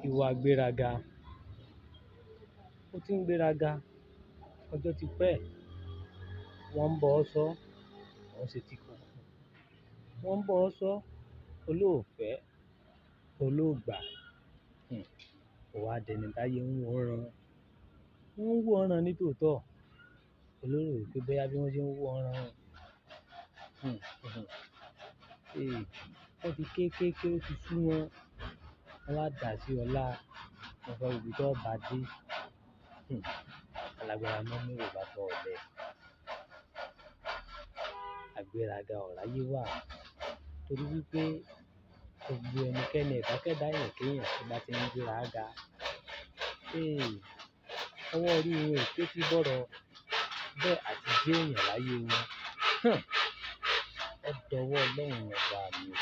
ìwà gbéraga. Ó ti ń gbéraga, ọjọ́ ti pẹ́, wọ́n ń bọ̀ ọ́ sọ́, wọ́n sì ti kú. Wọ́n ń bọ̀ ọ́ sọ́, olóòfẹ́, olóògbà. Ó wá dẹni táyé ń wòran. Wọ́n ń wòran ní tòótọ́. Olórò wípé bóyá bí wọ́n ṣe ń wòran. Wọ́n ti kéékèèké ó ti sú wọn. Wọ́n wá dà sí ọlá. Wọ́n fẹ́ wo ibi tó bá dé. Alágbára mọ́ ní Yorùbá bọ̀ ọ̀lẹ. Àgbéraga ò ráyé wà. Torí wípé gbogbo ẹnikẹ́ni ẹ̀dákẹ́dá èèyàn kéèyàn tó bá ti ń gbéraga. Ọwọ́ orí wọn ò tó tí bọ́rọ̀. Bẹ́ẹ̀ àti jẹ́ èèyàn láyé wọn. Ó dọwọ́ Ọlọ́run ọba mi.